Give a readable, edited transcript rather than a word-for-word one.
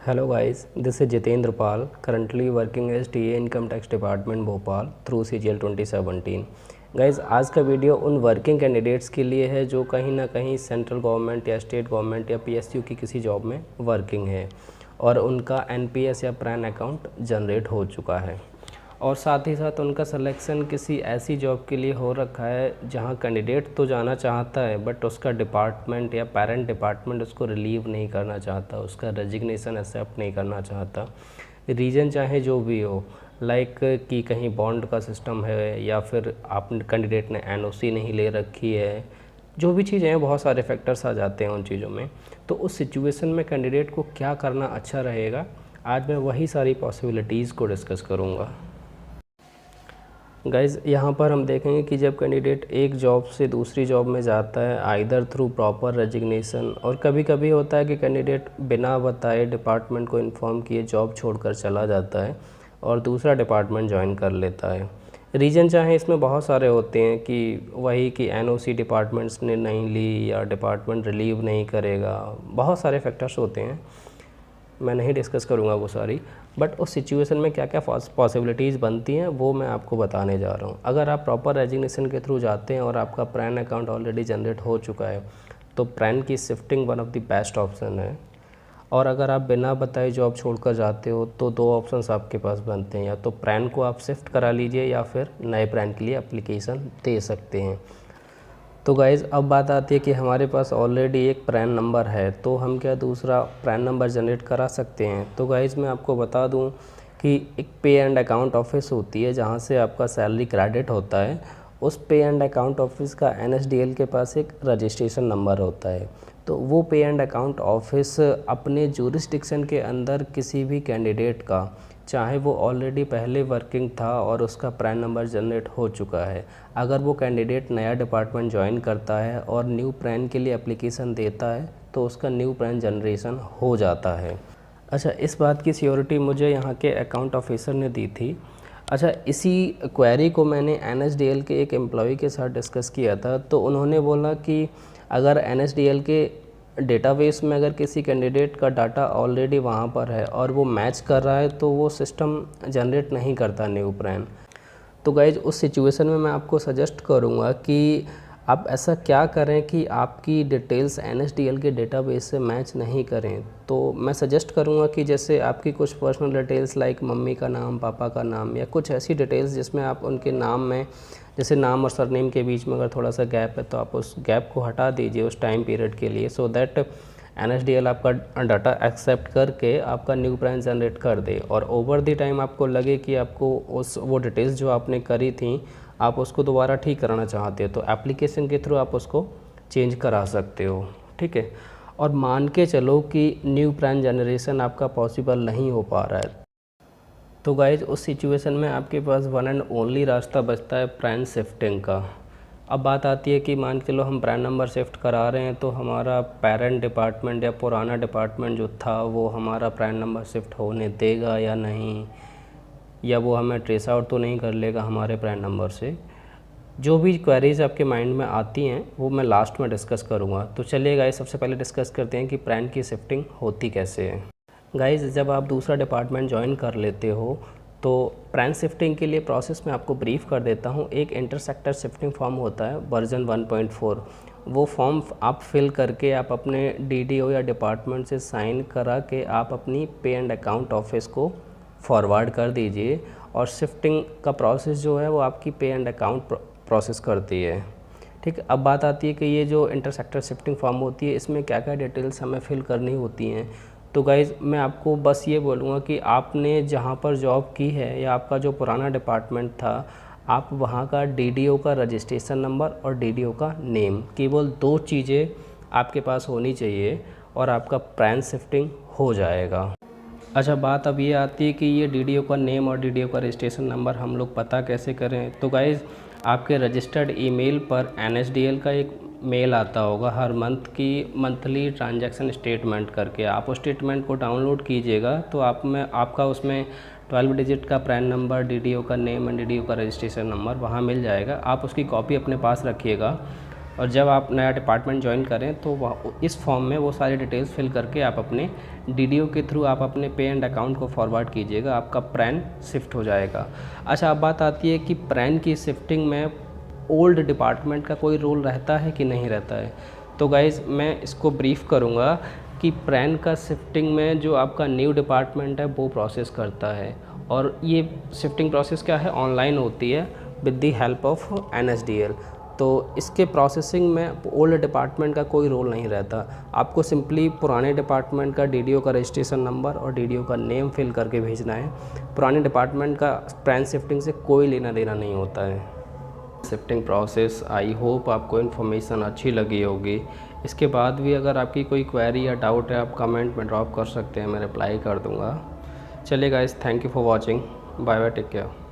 Hello guys, this is Jitendra Pal, currently working as TA Income Tax Department Bhopal through CGL 2017। Guys आज का video उन working candidates के लिए है जो कहीं ना कहीं सेंट्रल गवर्नमेंट या स्टेट गवर्नमेंट या PSU की किसी जॉब में वर्किंग है और उनका NPS या प्रैन अकाउंट जनरेट हो चुका है और साथ ही साथ उनका सिलेक्शन किसी ऐसी जॉब के लिए हो रखा है जहां कैंडिडेट तो जाना चाहता है बट उसका डिपार्टमेंट या पेरेंट डिपार्टमेंट उसको रिलीव नहीं करना चाहता, उसका रेजिग्नेशन एक्सेप्ट नहीं करना चाहता। रीज़न चाहे जो भी हो, लाइक कि कहीं बॉन्ड का सिस्टम है या फिर आप कैंडिडेट ने NOC नहीं ले रखी है, जो भी चीज़ें हैं बहुत सारे फैक्टर्स आ जाते हैं उन चीज़ों में। तो उस सिचुएशन में कैंडिडेट को क्या करना अच्छा रहेगा, आज मैं वही सारी पॉसिबिलिटीज़ को डिस्कस करूँगा। गाइज़ यहाँ पर हम देखेंगे कि जब कैंडिडेट एक जॉब से दूसरी जॉब में जाता है आइदर थ्रू प्रॉपर रेजिग्नेशन, और कभी कभी होता है कि कैंडिडेट बिना बताए डिपार्टमेंट को इन्फॉर्म किए जॉब छोड़कर चला जाता है और दूसरा डिपार्टमेंट ज्वाइन कर लेता है। रीज़न चाहे इसमें बहुत सारे होते हैं कि वही कि NOC डिपार्टमेंट्स ने नहीं ली या डिपार्टमेंट रिलीव नहीं करेगा, बहुत सारे फैक्टर्स होते हैं, मैं नहीं डिस्कस करूँगा वो सारी। बट उस सिचुएशन में क्या क्या पॉसिबिलिटीज़ बनती हैं वो मैं आपको बताने जा रहा हूँ। अगर आप प्रॉपर रेजिग्नेशन के थ्रू जाते हैं और आपका प्रैन अकाउंट ऑलरेडी जनरेट हो चुका है तो प्रैन की shifting one of the best option है। और अगर आप बिना बताए जॉब छोड़कर जाते हो तो दो ऑप्शंस आपके पास बनते हैं, या तो प्रैन को आप शिफ्ट करा लीजिए या फिर नए प्रैन के लिए एप्लीकेशन दे सकते हैं। तो गाइज़ अब बात आती है कि हमारे पास ऑलरेडी एक प्रैन नंबर है तो हम क्या दूसरा प्रैन नंबर जनरेट करा सकते हैं। तो गाइज़ मैं आपको बता दूं कि एक पे एंड अकाउंट ऑफिस होती है जहां से आपका सैलरी क्रेडिट होता है। उस पे एंड अकाउंट ऑफिस का NSDL के पास एक रजिस्ट्रेशन नंबर होता है। तो वो पे एंड अकाउंट ऑफिस अपने जूरिसडिक्शन के अंदर किसी भी कैंडिडेट का, चाहे वो ऑलरेडी पहले वर्किंग था और उसका प्रैन नंबर जनरेट हो चुका है, अगर वो कैंडिडेट नया डिपार्टमेंट ज्वाइन करता है और न्यू प्रैन के लिए एप्लीकेशन देता है तो उसका न्यू प्रैन जनरेशन हो जाता है। अच्छा, इस बात की सियोरिटी मुझे यहाँ के अकाउंट ऑफिसर ने दी थी। अच्छा, इसी क्वेरी को मैंने NSDL के एक एम्प्लॉय के साथ डिस्कस किया था तो उन्होंने बोला कि अगर NSDL के डेटाबेस में अगर किसी कैंडिडेट का डाटा ऑलरेडी वहाँ पर है और वो मैच कर रहा है तो वो सिस्टम जनरेट नहीं करता न्यू प्रैन। तो गाइज उस सिचुएशन में मैं आपको सजेस्ट करूँगा कि आप ऐसा क्या करें कि आपकी डिटेल्स NSDL के डेटाबेस से मैच नहीं करें। तो मैं सजेस्ट करूँगा कि जैसे आपकी कुछ पर्सनल डिटेल्स लाइक मम्मी का नाम, पापा का नाम, या कुछ ऐसी डिटेल्स जिसमें आप उनके नाम में, जैसे नाम और सरनेम के बीच में अगर थोड़ा सा गैप है तो आप उस गैप को हटा दीजिए उस टाइम पीरियड के लिए, सो दैट NSDL आपका डाटा एक्सेप्ट करके आपका न्यू प्रैन जनरेट कर दे। और ओवर द टाइम आपको लगे कि आपको वो डिटेल्स जो आपने करी थी आप उसको दोबारा ठीक कराना चाहते हो तो एप्लीकेशन के थ्रू आप उसको चेंज करा सकते हो, ठीक है। और मान के चलो कि न्यू प्रैन जनरेशन आपका पॉसिबल नहीं हो पा रहा है तो गाइज उस सिचुएशन में आपके पास वन एंड ओनली रास्ता बचता है प्रैन शिफ्टिंग का। अब बात आती है कि मान के लो हम प्रैन नंबर शिफ्ट करा रहे हैं तो हमारा पेरेंट डिपार्टमेंट या पुराना डिपार्टमेंट जो था वो हमारा प्रैन नंबर शिफ्ट होने देगा या नहीं, या वो हमें ट्रेस आउट तो नहीं कर लेगा हमारे प्रैन नंबर से। जो भी क्वेरीज आपके माइंड में आती हैं वो मैं लास्ट में डिस्कस करूँगा। तो चलिए गाइस सबसे पहले डिस्कस करते हैं कि प्रैन की शिफ्टिंग होती कैसे है। गाइस जब आप दूसरा डिपार्टमेंट ज्वाइन कर लेते हो तो प्रैन शिफ्टिंग के लिए प्रोसेस में आपको ब्रीफ कर देता हूँ। एक इंटरसेक्टर शिफ्टिंग फॉर्म होता है वर्जन 1.4, वो फॉर्म आप फिल करके आप अपने DDO या डिपार्टमेंट से साइन करा के आप अपनी पे एंड अकाउंट ऑफिस को फॉरवर्ड कर दीजिए और शिफ्टिंग का प्रोसेस जो है वो आपकी पे एंड अकाउंट प्रोसेस करती है, ठीक है। अब बात आती है कि ये जो इंटरसेक्टर शिफ्टिंग फॉर्म होती है इसमें क्या क्या डिटेल्स हमें फिल करनी होती हैं। तो गाइज़ मैं आपको बस ये बोलूँगा कि आपने जहाँ पर जॉब की है या आपका जो पुराना डिपार्टमेंट था, आप वहाँ का DDO का रजिस्ट्रेशन नंबर और DDO का नेम, केवल 2 चीज़ें आपके पास होनी चाहिए और आपका प्रैन शिफ्टिंग हो जाएगा। अच्छा, बात अब ये आती है कि ये DDO का नेम और DDO का रजिस्ट्रेशन नंबर हम लोग पता कैसे करें। तो गाइज़ आपके रजिस्टर्ड ईमेल पर NSDL का एक मेल आता होगा हर मंथ की मंथली ट्रांजैक्शन स्टेटमेंट करके, आप उस स्टेटमेंट को डाउनलोड कीजिएगा तो आपका उसमें 12 डिजिट का प्रैन नंबर, DDO का नेम एंड DDO का रजिस्ट्रेशन नंबर वहाँ मिल जाएगा। आप उसकी कॉपी अपने पास रखिएगा और जब आप नया डिपार्टमेंट ज्वाइन करें तो इस फॉर्म में वो सारी डिटेल्स फिल करके आप अपने डीडीओ के थ्रू आप अपने पे एंड अकाउंट को फॉरवर्ड कीजिएगा, आपका प्रैन शिफ्ट हो जाएगा। अच्छा, अब बात आती है कि प्रैन की शिफ्टिंग में ओल्ड डिपार्टमेंट का कोई रोल रहता है कि नहीं रहता है। तो गाइज़ मैं इसको ब्रीफ करूँगा कि प्रैन का शिफ्टिंग में जो आपका न्यू डिपार्टमेंट है वो प्रोसेस करता है, और ये शिफ्टिंग प्रोसेस क्या है, ऑनलाइन होती है with the help of NSDL। तो इसके प्रोसेसिंग में ओल्ड डिपार्टमेंट का कोई रोल नहीं रहता, आपको सिंपली पुराने डिपार्टमेंट का डीडीओ का रजिस्ट्रेशन नंबर और डीडीओ का नेम फिल करके भेजना है। पुराने डिपार्टमेंट का प्रैन शिफ्टिंग से कोई लेना देना नहीं होता है। शिफ्टिंग प्रोसेस, आई होप आपको इन्फॉर्मेशन अच्छी लगी होगी। इसके बाद भी अगर आपकी कोई क्वेरी या डाउट है आप कमेंट में ड्रॉप कर सकते हैं, मैं रिप्लाई कर दूँगा। चलिए guys, thank you for watching, bye bye, take care.